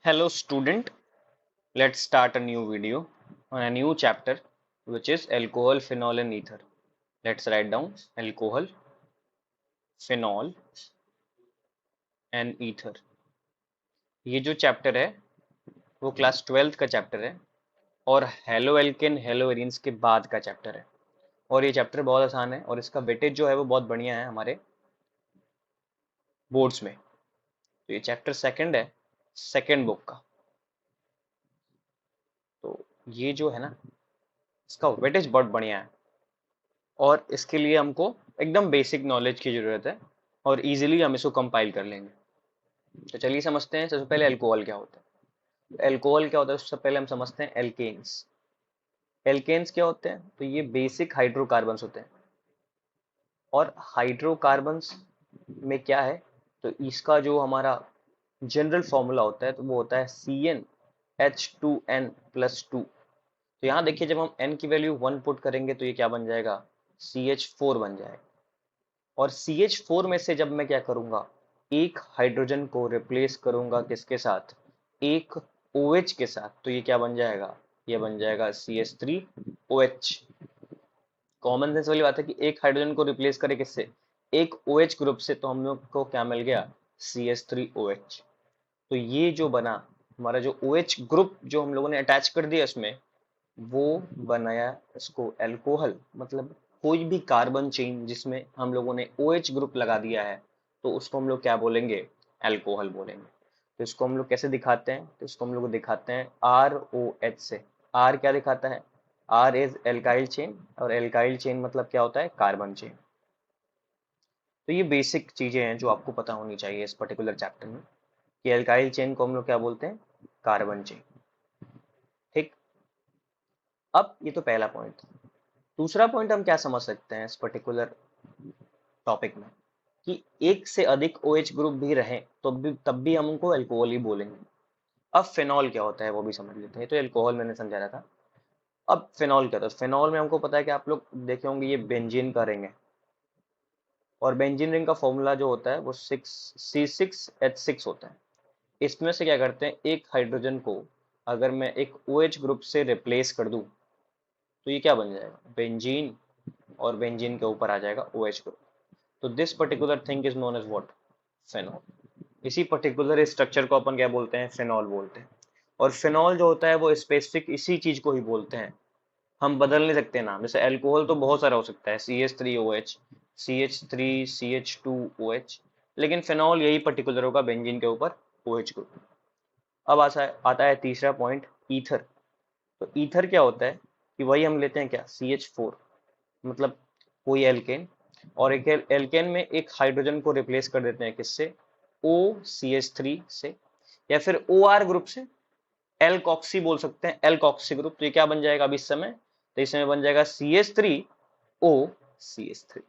Hello student, let's start a new video on a new chapter which is alcohol, phenol and ether. Let's write down alcohol, phenol and ether. ये जो chapter है वो class 12th का chapter है और halo alkane hello arenes के बाद का चैप्टर है और ये चैप्टर बहुत आसान है और इसका वेटेज जो है वो बहुत बढ़िया है हमारे बोर्ड्स में। तो ये चैप्टर सेकंड है, सेकंड बुक का। तो ये जो है ना, इसका वेटेज बहुत बढ़िया है और इसके लिए हमको एकदम बेसिक नॉलेज की जरूरत है और इजीली हम इसको कंपाइल कर लेंगे। तो चलिए समझते हैं। सबसे पहले अल्कोहल क्या होता है। अल्कोहल क्या होता है, सबसे पहले हम समझते हैं एल्केन्स। एल्केन्स क्या होते हैं, तो ये बेसिक हाइड्रोकार्बन्स होते हैं और हाइड्रोकार्बन्स में क्या है, तो इसका जो हमारा जनरल फॉर्मूला होता है तो वो होता है CnH2n+2। तो यहाँ देखिए, जब हम n की वैल्यू 1 पुट करेंगे तो ये क्या बन जाएगा, CH4 बन जाएगा। और CH4 में से जब मैं क्या करूंगा, एक हाइड्रोजन को रिप्लेस करूंगा किसके साथ, एक OH के साथ, तो ये क्या बन जाएगा, ये बन जाएगा CH3OH। कॉमन सेंस वाली बात है कि एक हाइड्रोजन को रिप्लेस करे किससे, एक OH ग्रुप से, तो हम लोग को क्या मिल गया, CH3OH। तो ये जो बना हमारा जो OH ग्रुप जो हम लोगों ने अटैच कर दिया इसमें, वो बनाया इसको अल्कोहल। मतलब कोई भी कार्बन चेन जिसमें हम लोगों ने OH ग्रुप लगा दिया है तो उसको हम लोग क्या बोलेंगे, अल्कोहल बोलेंगे। तो इसको हम लोग कैसे दिखाते हैं, तो इसको हम लोग दिखाते हैं ROH से। R क्या दिखाता है, R इज एल्काइल चेन और एल्काइल चेन मतलब क्या होता है, कार्बन चेन। तो ये बेसिक चीजें हैं जो आपको पता होनी चाहिए इस पर्टिकुलर चैप्टर में कि एल्काइल चेन को हम लोग क्या बोलते हैं, कार्बन चेन। ठीक। अब ये तो पहला पॉइंट था। दूसरा पॉइंट हम क्या समझ सकते हैं इस पर्टिकुलर टॉपिक में, कि एक से अधिक OH ग्रुप भी रहे तो तब भी हम उनको अल्कोहल ही बोलेंगे। अब फिनॉल क्या होता है वो भी समझ लेते हैं। तो अल्कोहल मैंने समझाया था। अब फिनॉल क्या होता है, फिनॉल में हमको पता है कि आप लोग देखे होंगे ये बेंजीन का रिंग है और बेंजीन रिंग का फॉर्मूला जो होता है वो 6C6H6 होता है। इसमें से क्या करते हैं, एक हाइड्रोजन को अगर मैं एक OH ग्रुप से रिप्लेस कर दूं तो ये क्या बन जाएगा, बेंजीन, और बेंजीन के ऊपर आ जाएगा OH ग्रुप। तो this particular thing is known as what, phenol. इसी पर्टिकुलर स्ट्रक्चर को अपन क्या बोलते हैं, फेनॉल बोलते हैं। और फेनॉल जो होता है वो स्पेसिफिक इसी चीज को ही बोलते हैं, हम बदल नहीं सकते नाम। जैसे अल्कोहल तो बहुत सारा हो सकता है, CH3OH, CH3CH2OH, लेकिन फेनॉल यही पर्टिकुलर होगा बेंजीन के ऊपर OH ग्रुप। अब आता है तीसरा पॉइंट, ईथर। तो ईथर क्या होता है, कि वही हम लेते हैं क्या, CH4, मतलब कोई एल्केन, और एक एल्केन में एक हाइड्रोजन को रिप्लेस कर देते हैं किससे, OCH3 से, या फिर OR ग्रुप से, एल्कॉक्सी बोल सकते हैं, एल्कॉक्सी ग्रुप। तो ये क्या बन जाएगा अभी इस समय, तो इस समय बन जाएगा CH3OCH3।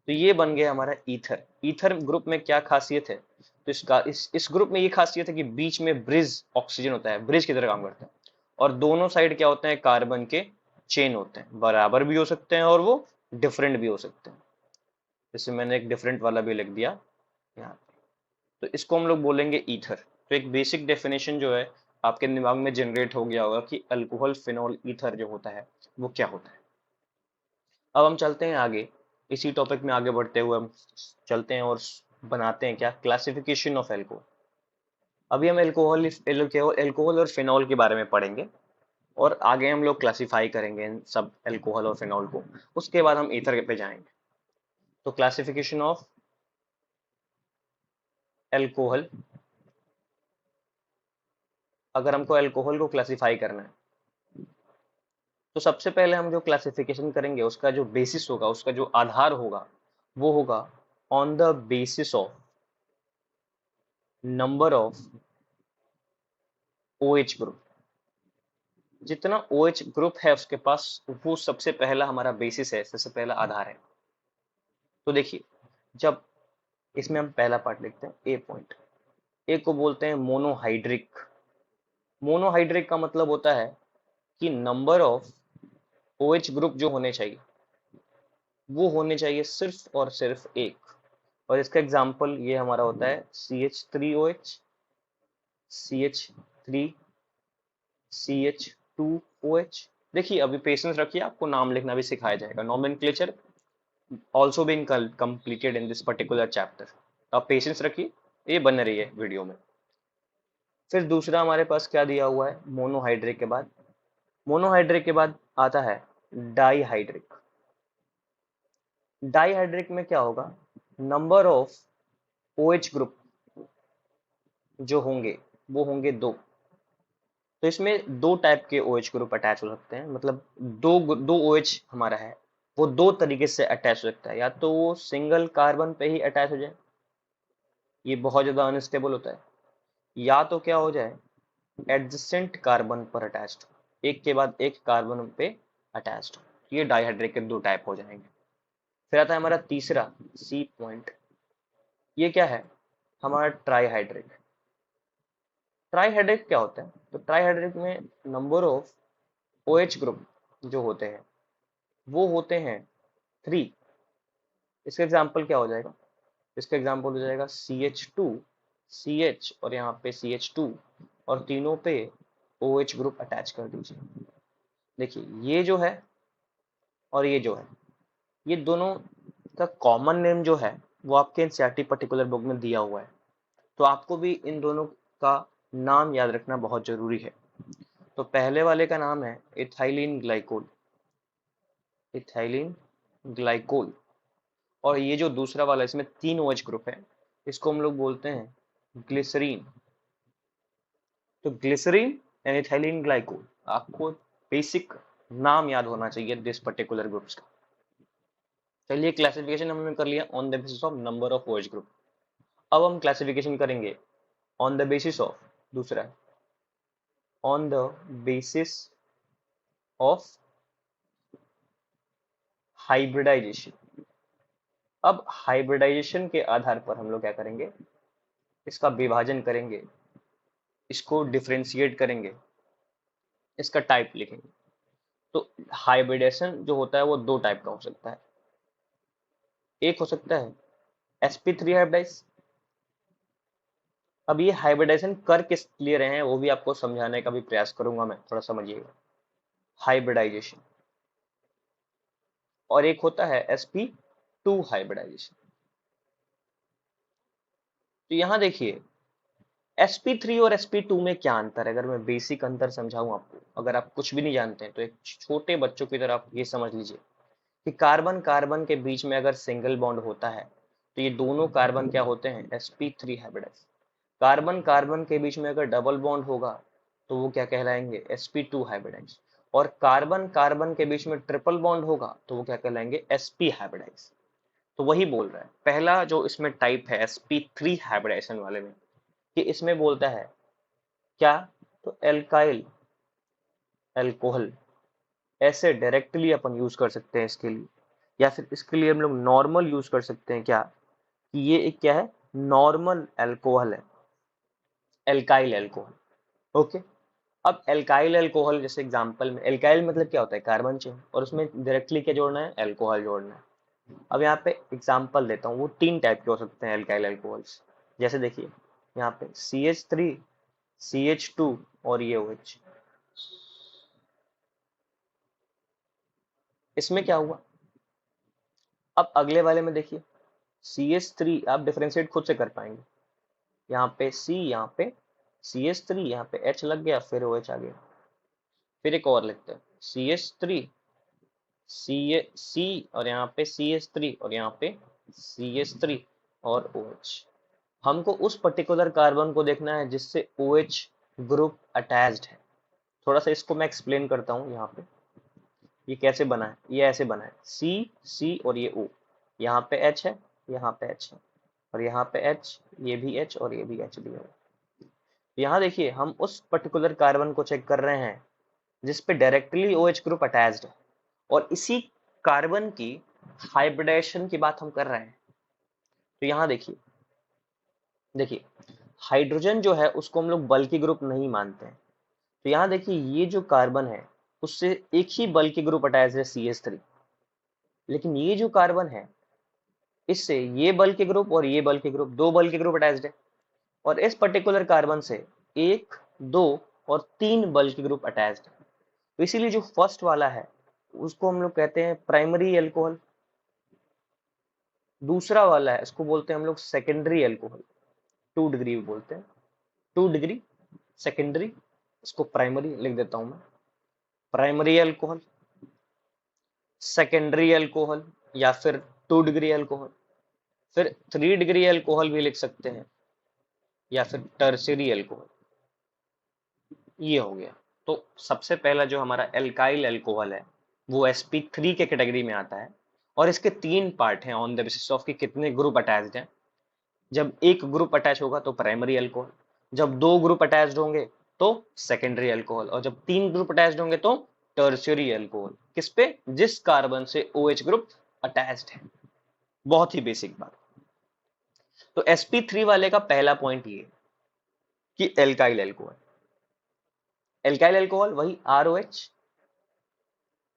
तो ये बन गया हमारा ईथर। ईथर ग्रुप में क्या खासियत है, तो इसका इस ग्रुप में ये खासियत है कि बीच में ब्रिज ऑक्सीजन होता है, ब्रिज की तरह काम करता है, और दोनों साइड क्या होते हैं, कार्बन के चेन होते हैं, बराबर भी हो सकते हैं और वो डिफरेंट भी हो सकते हैं। जैसे मैंने एक डिफरेंट वाला भी लिख दिया यहाँ पे। तो इसको हम लोग बोलेंगे ईथर। तो एक बेसिक डेफिनेशन जो है आपके दिमाग में जनरेट हो गया होगा कि अल्कोहल, फिनॉल, ईथर जो होता है वो क्या होता है। अब हम चलते हैं आगे, इसी टॉपिक में आगे बढ़ते हुए हम चलते हैं और बनाते हैं क्या, क्लासिफिकेशन ऑफ एल्कोहल। अभी हम एल्कोहल और फिनॉल के बारे में पढ़ेंगे और आगे हम लोग क्लासिफाई करेंगे इन सब एल्कोहल और फिनॉल को। उसके बाद हम ईथर पे जाएंगे। तो क्लासिफिकेशन ऑफ एल्कोहल, अगर हमको एल्कोहल को क्लासिफाई करना है तो सबसे पहले हम जो क्लासिफिकेशन करेंगे उसका जो बेसिस होगा, उसका जो आधार होगा, वो होगा on the basis of number of OH group. जितना OH ग्रुप है उसके पास, वो सबसे पहला हमारा बेसिस है, सबसे पहला आधार है। तो देखिए, जब इसमें हम पहला पार्ट लिखते हैं, ए पॉइंट, ए को बोलते हैं मोनोहाइड्रिक। मोनोहाइड्रिक का मतलब होता है कि नंबर ऑफ OH ग्रुप जो होने चाहिए वो होने चाहिए सिर्फ और सिर्फ एक। और इसका एग्जाम्पल ये हमारा होता है CH3OH, CH3 CH2OH। देखिए अभी पेशेंस रखिए, आपको नाम लिखना भी सिखाया जाएगा। Nomenclature also been completed in this particular chapter. आप पेशेंस रखिए, ये बन रही है वीडियो में। फिर दूसरा हमारे पास क्या दिया हुआ है, मोनोहाइड्रिक के बाद। मोनोहाइड्रिक के बाद आता है डाईहाइड्रिक। डाईहाइड्रिक में क्या होगा, नंबर ऑफ OH ग्रुप जो होंगे वो होंगे 2। तो इसमें 2 टाइप के OH ग्रुप अटैच हो सकते हैं, मतलब दो OH हमारा है वो 2 तरीके से अटैच हो सकता है। या तो वो सिंगल कार्बन पे ही अटैच हो जाए, ये बहुत ज्यादा अनस्टेबल होता है, या तो क्या हो जाए, एडजेसेंट कार्बन पर अटैच्ड, एक के बाद एक कार्बन पे अटैच्ड। ये डाइहाइड्रेट के 2 टाइप हो जाएंगे। फिर आता है हमारा तीसरा C पॉइंट, ये क्या है, हमारा ट्राईहाइड्रिक। ट्राईहाइड्रिक क्या होता है, तो ट्राईहाइड्रिक में नंबर ऑफ OH ग्रुप जो होते हैं वो होते हैं 3। इसका एग्जाम्पल क्या हो जाएगा, इसका एग्जाम्पल हो जाएगा CH2 CH और यहाँ पे CH2 और तीनों पे OH ग्रुप अटैच कर दीजिए। देखिए ये जो है और ये जो है, ये दोनों का कॉमन नेम जो है वो आपके एनसीईआरटी पर्टिकुलर बुक में दिया हुआ है, तो आपको भी इन दोनों का नाम याद रखना बहुत जरूरी है। तो पहले वाले का नाम है इथाइलिन ग्लाइकोल, इथाइलिन ग्लाइकोल। और ये जो दूसरा वाला इसमें 3 OH ग्रुप है, इसको हम लोग बोलते हैं ग्लिसरीन। तो ग्लिसरीन एंड इथाइलिन ग्लाइकोल, आपको बेसिक नाम याद होना चाहिए दिस पर्टिकुलर ग्रुप्स का। चलिए क्लासिफिकेशन हमने कर लिया on the basis of number of OH group. अब हम क्लासिफिकेशन करेंगे ऑन द बेसिस ऑफ, दूसरा on the basis of hybridization. अब हाइब्रिडाइजेशन के आधार पर हम लोग क्या करेंगे, इसका विभाजन करेंगे, इसको डिफरेंशिएट करेंगे, इसका टाइप लिखेंगे। तो हाइब्रिडेशन जो होता है वो 2 टाइप का हो सकता है। एक हो सकता है sp3 हाइब्रिडाइज। अब ये हाइब्रिडाइजेशन कर किस लिए रहे हैं वो भी आपको समझाने का भी प्रयास करूंगा मैं, थोड़ा समझिएगा। हाइब्रिडाइजेशन। और एक होता है sp2 हाइब्रिडाइजेशन। तो यहां देखिए sp3 और sp2 में क्या अंतर है, अगर मैं बेसिक अंतर समझाऊं आपको, अगर आप कुछ भी नहीं जानते हैं तो एक छोटे बच्चों की तरह आप ये समझ लीजिए कि कार्बन कार्बन के बीच में अगर सिंगल बॉन्ड होता है तो ये दोनों कार्बन क्या होते हैं, sp3 हाइब्रिडाइज। कार्बन कार्बन के बीच में अगर डबल बॉन्ड होगा तो वो क्या कहलाएंगे, sp2 हाइब्रिडाइज। और कार्बन कार्बन के बीच में ट्रिपल बॉन्ड होगा तो वो क्या कहलाएंगे, sp हाइब्रिडाइज। तो वही बोल रहा है पहला जो इसमें टाइप है sp3 हाइब्रिडाइजेशन वाले में, कि इसमें बोलता है क्या, तो एल्काइल एल्कोहल ऐसे डायरेक्टली अपन यूज कर सकते हैं इसके लिए, या फिर इसके लिए हम लोग नॉर्मल यूज कर सकते हैं क्या, कि ये एक क्या है, नॉर्मल एल्कोहल है, एल्काइल एल्कोहल। ओके। अब एल्काइल एल्कोहल जैसे एग्जांपल में, एल्काइल मतलब क्या होता है, कार्बन चेन, और उसमें डायरेक्टली क्या जोड़ना है, एल्कोहल जोड़ना है। अब यहाँ पे एग्जांपल देता हूँ, वो 3 टाइप के हो सकते हैं एल्काइल एल्कोहल्स। जैसे देखिए यहाँ पे CH3 CH2 और ये OH। इसमें क्या हुआ, अब अगले वाले में देखिए CH3 आप डिफरेंशिएट खुद से कर पाएंगे, यहाँ पे C, यहाँ पे CH3, यहाँ पे H लग गया, फिर OH आ गया। फिर एक और लिखते हैं CH3 C और यहाँ पे CH3 और यहाँ पे CH3 और OH। हमको उस पर्टिकुलर कार्बन को देखना है जिससे OH ग्रुप अटैच्ड है। थोड़ा सा इसको मैं एक्सप्लेन करता हूँ। यहाँ पे ये कैसे बना है, ये ऐसे बना है C और ये O, यहाँ पे H है, यहाँ पे H है, और यहाँ पे H, ये भी H और ये भी H दिया है। यहाँ देखिए हम उस पर्टिकुलर कार्बन को चेक कर रहे हैं जिस पे डायरेक्टली OH ग्रुप अटैच्ड है, और इसी कार्बन की हाइब्रिडेशन की बात हम कर रहे हैं। तो यहाँ देखिए, देखिए हाइड्रोजन जो है उसको हम लोग बल्की ग्रुप नहीं मानते हैं। तो यहाँ देखिए ये जो कार्बन है उससे एक ही बल्की ग्रुप अटैच है CH3, लेकिन ये जो कार्बन है इससे ये बल्की ग्रुप और ये बल्की ग्रुप, 2 बल्की ग्रुप अटैच्ड है। और इस पर्टिकुलर कार्बन से 1, 2 और 3 बल्क ग्रुप अटैच्ड है। तो इसीलिए जो फर्स्ट वाला है उसको हम लोग कहते हैं प्राइमरी एल्कोहल, दूसरा वाला है इसको बोलते हैं हम लोग सेकेंडरी एल्कोहल, 2 डिग्री बोलते हैं, 2 डिग्री सेकेंडरी, इसको प्राइमरी लिख देता हूं मैं, प्राइमरी एल्कोहल, सेकेंडरी एल्कोहल या फिर 2 डिग्री एल्कोहल, फिर 3 डिग्री एल्कोहल भी लिख सकते हैं या फिर टर्शियरी एल्कोहल। ये हो गया। तो सबसे पहला जो हमारा एल्काइल एल्कोहल है वो sp3 के कैटेगरी में आता है और इसके 3 पार्ट हैं ऑन द बेसिस ऑफ कि कितने ग्रुप अटैच्ड हैं। जब एक ग्रुप अटैच होगा तो प्राइमरी अल्कोहल, जब 2 ग्रुप अटैच्ड होंगे तो सेकेंडरी अल्कोहल, और जब 3 ग्रुप अटैच्ड होंगे तो टर्शियरी अल्कोहल। किस पे? जिस कार्बन से OH ग्रुप अटैच्ड है। बहुत ही बेसिक बात। तो sp3 वाले का पहला पॉइंट ये कि एल्काइल अल्कोहल, एल्काइल अल्कोहल वही ROH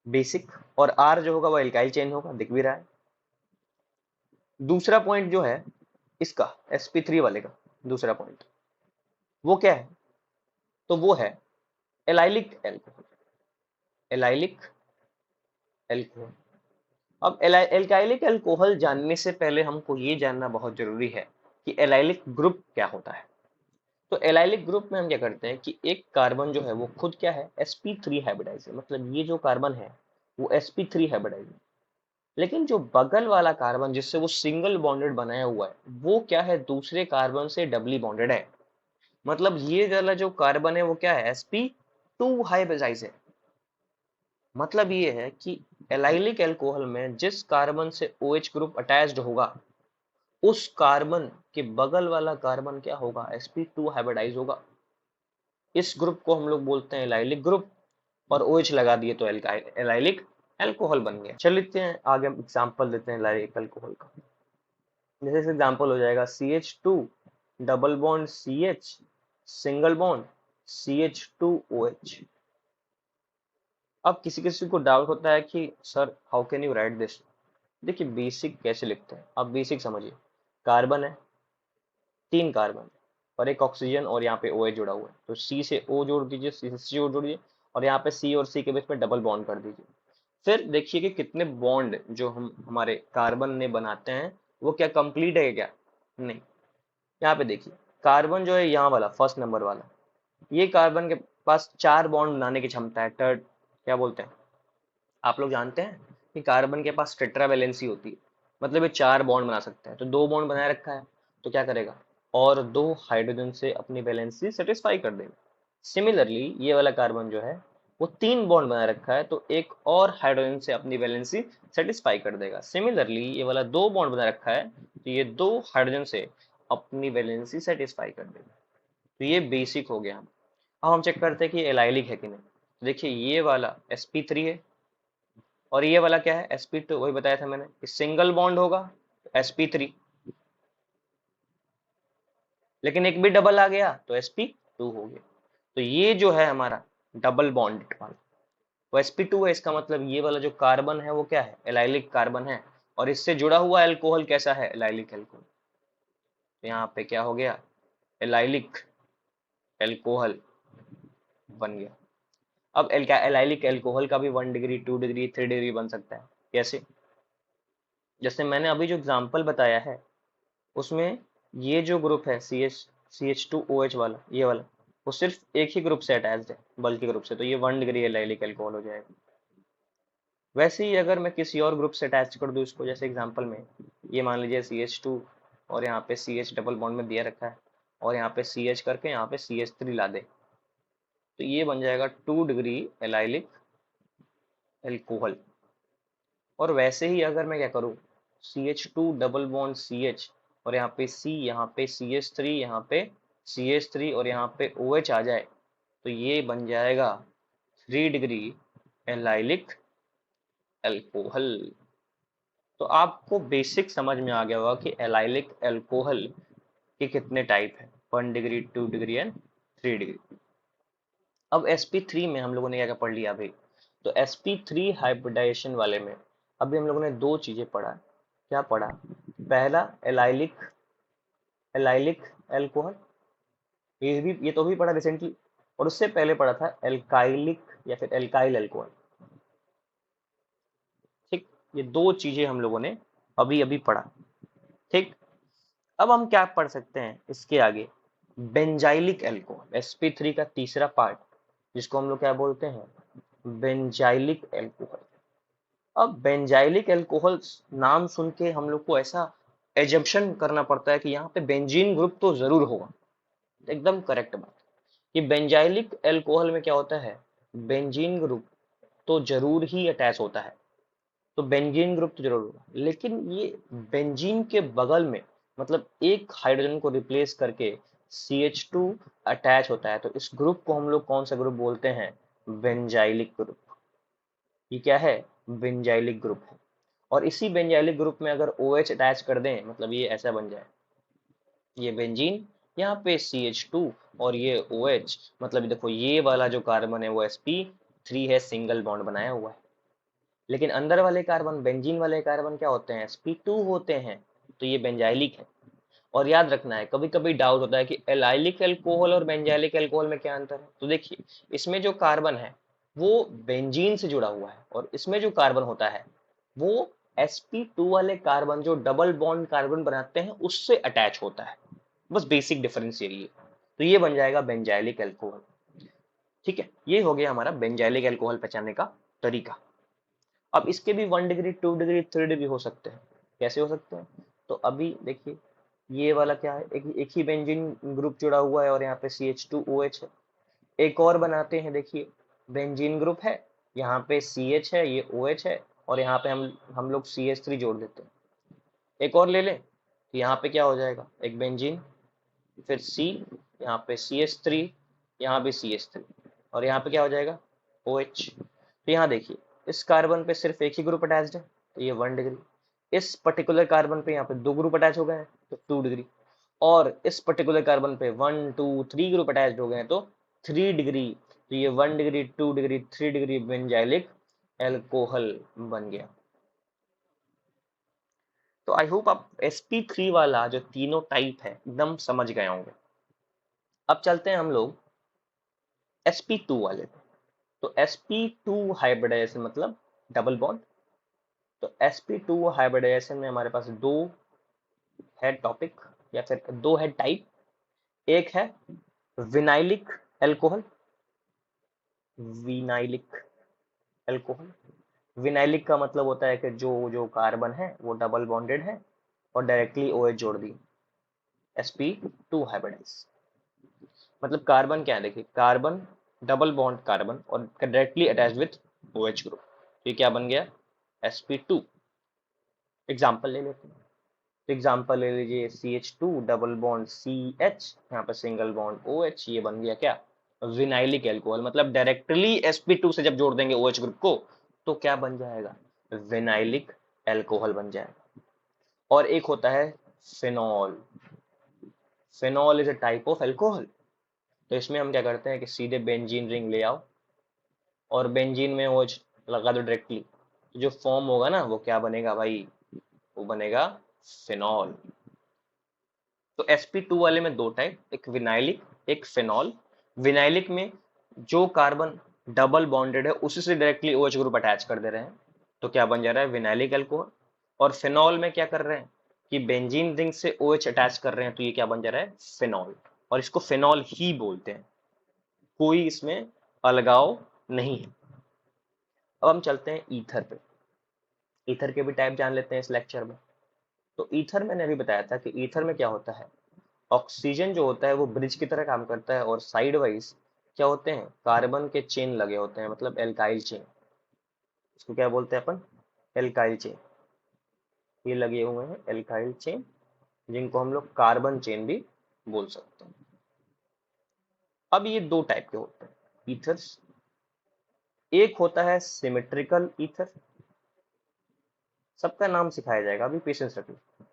बेसिक, और R जो होगा वो एल्काइल चेन होगा, दिख भी रहा है। दूसरा पॉइंट जो है इसका sp3 वाले का दूसरा पॉइंट वो क्या है? तो वो है एलाइलिक एल्कोहल, एलाइलिक एल्कोहल। अब एल्काइलिक एल्कोहल जानने से पहले हमको ये जानना बहुत जरूरी है कि एलाइलिक ग्रुप क्या होता है। तो एलाइलिक ग्रुप में हम क्या करते हैं कि एक कार्बन जो है वो खुद क्या है? sp3 हाइब्रिडाइज है, मतलब ये जो कार्बन है वो sp3 हाइब्रिडाइज है। लेकिन जो बगल वाला कार्बन जिससे वो सिंगल बॉन्डेड बनाया हुआ है वो क्या है? दूसरे कार्बन से डबली बॉन्डेड है। मतलब ये वाला जो कार्बन है वो क्या है? sp2 हाइब्रिडाइज है। मतलब ये है कि एलाइलिक एल्कोहल में जिस कार्बन से OH ग्रुप अटैच्ड होगा उस कार्बन के बगल वाला कार्बन क्या होगा? sp2 हाइब्रिडाइज होगा। इस ग्रुप को हम लोग बोलते हैं एलाइलिक ग्रुप, और OH लगा दिए तो एलाइलिक एल्कोहल बन गया। चलिए हैं आगे हम एग्जांपल देते हैं एलाइलिक एल्कोहल का। जैसे एग्जांपल हो जाएगा CH2 double bond CH single bond CH2OH। अब किसी किसी को डाउट होता है कि sir how can you right this. देखिए बेसिक कैसे लिखते हैं, आप बेसिक समझिए। कार्बन है, 3 कार्बन और एक ऑक्सीजन और यहाँ पे OH जुड़ा हुआ है, तो C से O जोड़ दीजिए, C से C जोड़िए, और यहाँ पे C और C के बीच में डबल बॉन्ड कर दीजिए। फिर देखिए कि कितने बॉन्ड जो हम हमारे कार्बन ने बनाते हैं वो क्या कंप्लीट है क्या? नहीं। यहाँ पे देखिए कार्बन जो है यहाँ वाला फर्स्ट नंबर वाला, ये कार्बन के पास 4 बॉन्ड बनाने की क्षमता है। थर्ड क्या बोलते हैं, आप लोग जानते हैं कि कार्बन के पास टेट्रावैलेंसी होती है, मतलब ये 4 बॉन्ड बना सकता है। तो 2 बॉन्ड बनाए रखा है तो क्या करेगा? और 2 हाइड्रोजन से अपनी वैलेंसी सेटिस्फाई कर देगा। सिमिलरली ये वाला कार्बन जो है वो 3 बॉन्ड बनाए रखा है तो एक और हाइड्रोजन से अपनी वैलेंसी सेटिस्फाई कर देगा। सिमिलरली ये वाला 2 बॉन्ड बना रखा है तो ये 2 हाइड्रोजन से अपनी वैलेंसी सेटिस्फाई कर देगा। तो ये बेसिक हो गया। अब हम चेक करते हैं कि एलाइलिक है कि नहीं। तो देखिए ये वाला sp3 है और ये वाला क्या है? sp2। वही बताया था मैंने कि सिंगल बॉन्ड होगा sp3, लेकिन एक भी डबल आ गया तो sp2 हो गया। तो ये जो है हमारा डबल बॉन्ड वाला वो sp2 है। इसका मतलब ये वाला जो कार्बन है वो क्या है? एलाइलिक कार्बन है, और इससे जुड़ा हुआ एल्कोहल कैसा है? Allylic alcohol. तो यहाँ पे क्या हो गया? एलाइलिक एल्कोहल बन गया। अब एलाइलिक एल्कोहल का भी 1 डिग्री 2 डिग्री 3 डिग्री बन सकता है। कैसे? जैसे मैंने अभी जो एग्जांपल बताया है उसमें ये जो ग्रुप है CH2OH वाला, ये वाला वो सिर्फ एक ही ग्रुप से अटैच्ड है, बल्कि ग्रुप से, तो ये 1 डिग्री एलाइलिक एल्कोहल हो जाएगा। वैसे ही अगर मैं किसी और ग्रुप से अटैच कर दूं इसको, जैसे एग्जांपल में ये मान लीजिए CH2 और यहाँ पे CH डबल बॉन्ड में दिया रखा है और यहाँ पे CH करके यहाँ पे CH3 ला दे, तो ये बन जाएगा 2 डिग्री एलाइलिक एल्कोहल। और वैसे ही अगर मैं क्या करूँ, CH2 डबल बॉन्ड CH और यहाँ पे C, यहाँ पे CH3, यहाँ पे CH3 और यहाँ पे OH आ जाए तो ये बन जाएगा 3 डिग्री एलाइलिक एल्कोहल। तो आपको बेसिक समझ में आ गया होगा कि एलाइलिक एल्कोहल के कितने टाइप है, 1 डिग्री 2 डिग्री एंड 3 डिग्री। अब sp3 में हम लोगों ने क्या क्या पढ़ लिया अभी। तो sp3 हाइब्रिडाइजेशन वाले में अभी हम लोगों ने 2 चीजें पढ़ा। क्या पढ़ा? पहला एलाइलिक एल्कोहल, ये तो भी पढ़ा रिसेंटली, और उससे पहले पढ़ा था एल्काइलिक या फिर एल्काइल अल्कोहल। ठीक, ये दो चीजें हम लोगों ने अभी अभी पढ़ा। ठीक, अब हम क्या पढ़ सकते हैं इसके आगे, बेंजाइलिक अल्कोहल, sp3 का तीसरा पार्ट, जिसको हम लोग क्या बोलते हैं, बेंजाइलिक अल्कोहल। अब बेंजाइलिक अल्कोहल नाम सुन के हम लोग को ऐसा एजम्पशन करना पड़ता है कि यहाँ पे बेंजीन ग्रुप तो जरूर होगा। एकदम करेक्ट बात, कि बेंजाइलिक अल्कोहल में क्या होता है, बेंजीन ग्रुप तो जरूर ही अटैच होता है, तो बेंजीन ग्रुप तो जरूर होगा, लेकिन ये बेंजीन के बगल में, मतलब एक हाइड्रोजन को रिप्लेस करके CH2 अटैच होता है, तो इस ग्रुप को हम लोग कौन सा ग्रुप बोलते हैं, बेंजाइलिक ग्रुप। ये क्या है, बेंजाइलिक ग्रुप है। और इसी बेंजाइलिक ग्रुप में अगर OH अटैच कर दें, मतलब ये ऐसा बन जाए, ये बेंजीन, यहाँ पे CH2 और ये OH, मतलब देखो ये वाला जो कार्बन है वो sp3 है, सिंगल बॉन्ड बनाया हुआ है, लेकिन अंदर वाले कार्बन, बेंजीन वाले कार्बन क्या होते हैं, sp2 होते हैं, तो ये बेंजाइलिक है। और याद रखना है, कभी कभी डाउट होता है कि एलाइलिक अल्कोहल और बेंजाइलिक अल्कोहल में क्या अंतर है, तो देखिए इसमें जो कार्बन है वो बेंजीन से जुड़ा हुआ है, और इसमें जो कार्बन होता है वो sp2 वाले कार्बन जो डबल बॉन्ड कार्बन बनाते हैं उससे अटैच होता है। बस बेसिक डिफरेंस यही है, तो ये बन जाएगा बेंजाइलिक अल्कोहल। ठीक है, ये हो गया हमारा बेंजाइलिक अल्कोहल पहचानने का तरीका। अब इसके भी 1 डिग्री, 2 डिग्री, 3 डिग्री हो सकते हैं। कैसे हो सकते हैं, तो अभी देखिए ये वाला क्या है, एक ही बेंजीन ग्रुप जुड़ा हुआ है और यहाँ पे CH2OH है। एक और बनाते हैं, देखिए बेंजीन ग्रुप है, यहाँ पे CH है, ये OH है, और यहाँ पे हम लोग CH3 जोड़ देते हैं। एक और ले लें, तो यहाँ पे क्या हो जाएगा, एक बेंजीन, फिर C, यहाँ पे CH3, यहाँ भी CH3, और यहाँ पे क्या हो जाएगा, OH। तो यहाँ देखिए इस कार्बन पे सिर्फ एक ही ग्रुप अटैच्ड है, तो ये 1 डिग्री। इस पर्टिकुलर कार्बन पे यहाँ पे दो ग्रुप अटैच हो गए हैं, तो 2 डिग्री। और इस पर्टिकुलर कार्बन पे 1 2 3 ग्रुप अटैच हो गए हैं, तो 3 डिग्री। तो ये 1 degree, 2 degree, 3 degree benzylic alcohol बन गया। तो आई होप आप sp3 वाला जो तीनों टाइप है एकदम समझ गए होंगे। अब चलते हैं हम लोग sp2 वाले पे। तो sp2 हाइब्रिडाइजेशन मतलब डबल बॉन्ड। तो sp2 हाइब्रिडाइजेशन में हमारे पास दो है टॉपिक, या फिर दो है टाइप। एक है vinylic alcohol, vinylic alcohol. Vinylic का मतलब होता है कि जो जो कार्बन है वो डबल बॉन्डेड है और डायरेक्टली OH जोड़ दी, sp2 हाइब्रिडाइज। मतलब कार्बन क्या है, देखिए कार्बन, डबल बॉन्ड कार्बन और directly attached with OH group, तो ये क्या बन गया, sp2। एग्जाम्पल ले लेते हैं, तो एग्जाम्पल ले लीजिए CH2 डबल बॉन्ड CH, यहाँ पर सिंगल बॉन्ड OH, ये बन गया क्या, विनाइलिक एल्कोहल। मतलब डायरेक्टली sp2 से जब जोड़ देंगे OH ग्रुप को तो क्या बन जाएगा, विनाइलिक एल्कोहल बन जाएगा। और एक होता है phenol. Phenol is a type of alcohol. तो इसमें हम क्या करते हैं कि सीधे बेंजीन रिंग ले आओ और बेंजीन में OH लगा दो डायरेक्टली, तो जो फॉर्म होगा ना वो क्या बनेगा भाई, वो बनेगा फिनॉल। तो sp2 वाले में दो टाइप, एक विनाइलिक, एक फिनॉल। विनाइलिक में जो कार्बन डबल बॉन्डेड है उसी से डायरेक्टली OH ग्रुप अटैच कर दे रहे हैं, तो क्या बन जा रहा है, विनाइलिक अल्कोहल। और फिनॉल में क्या कर रहे हैं कि बेंजीन रिंग से OH अटैच कर रहे हैं, तो ये क्या बन जा रहा है, फिनॉल। और इसको फिनॉल ही बोलते हैं, कोई इसमें अलगाव नहीं है। अब हम चलते हैं ईथर पे। ईथर के भी टाइप जान लेते हैं इस लेक्चर में। तो ईथर मैंने अभी बताया था कि ईथर में क्या होता है, ऑक्सीजन जो होता है वो ब्रिज की तरह काम करता है, और साइड वाइज क्या होते हैं, कार्बन के चेन लगे होते हैं, मतलब एल्काइल चेन। इसको क्या बोलते हैं अपन, एल्काइल चेन। ये लगे हुए हैं एल्काइल चेन, जिनको हम लोग कार्बन चेन भी बोल सकते हैं। अब ये दो टाइप के होते हैं ईथर्स। एक होता है सिमेट्रिकल ईथर, सबका नाम सिखाया जाएगा, अभी पेशेंस रखिए।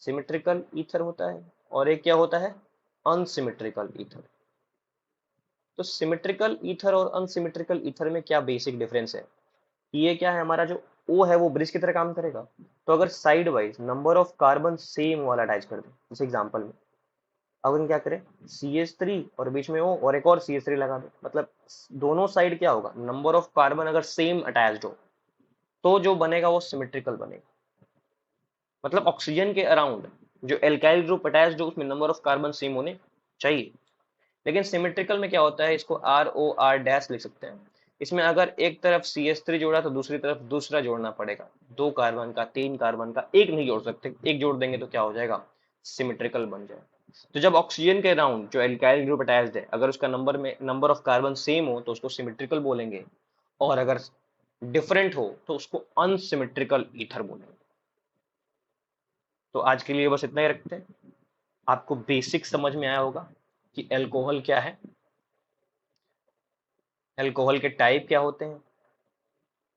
सिमेट्रिकल ईथर होता है, और एक क्या होता है, अनसिमेट्रिकल ईथर। तो सिमेट्रिकल ईथर और अनसिमेट्रिकल ईथर में क्या बेसिक डिफरेंस है, ये क्या है, हमारा जो O है वो ब्रिज की तरह काम करेगा। तो अगर side wise number of carbon same वाला अटैच कर दे, जैसे एग्जांपल में अब हम क्या करें, CH3 और बीच में O और एक और CH3 लगा दो, मतलब दोनों साइड क्या होगा, नंबर ऑफ कार्बन अगर सेम अटैच्ड हो तो जो बनेगा वो सिमेट्रिकल बनेगा। मतलब ऑक्सीजन के अराउंड जो एल्काइल ग्रुप अटैच्ड हो उसमें नंबर ऑफ कार्बन सेम होने चाहिए। लेकिन सिमेट्रिकल में क्या होता है, इसको ROR- लिख सकते हैं। इसमें अगर एक तरफ CH3 जोड़ा तो दूसरी तरफ दूसरा जोड़ना पड़ेगा, 2 कार्बन का 3 कार्बन का एक नहीं जोड़ सकते, एक जोड़ देंगे तो क्या हो जाएगा, सिमेट्रिकल बन जाए। तो जब ऑक्सीजन के अराउंड जो एल्काइल ग्रुप अटैच्ड है अगर उसका नंबर ऑफ कार्बन सेम हो तो उसको सिमेट्रिकल बोलेंगे, और अगर डिफरेंट हो तो उसको अनसिमेट्रिकल ईथर बोलेंगे। तो आज के लिए बस इतना ही रखते हैं। आपको बेसिक समझ में आया होगा कि अल्कोहल क्या है, अल्कोहल के टाइप क्या होते हैं,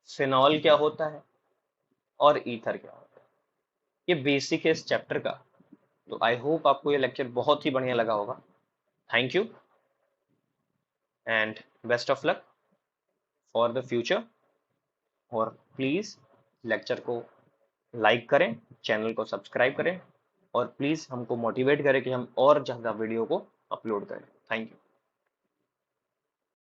फिनॉल क्या होता है, और ईथर क्या होता है। ये बेसिक है इस चैप्टर का। तो आई होप आपको ये लेक्चर बहुत ही बढ़िया लगा होगा। Thank you and best of luck for the future. और प्लीज़ लेक्चर को लाइक करें, चैनल को सब्सक्राइब करें, और प्लीज़ हमको मोटिवेट करें कि हम और ज़्यादा वीडियो को अपलोड करें। Thank you.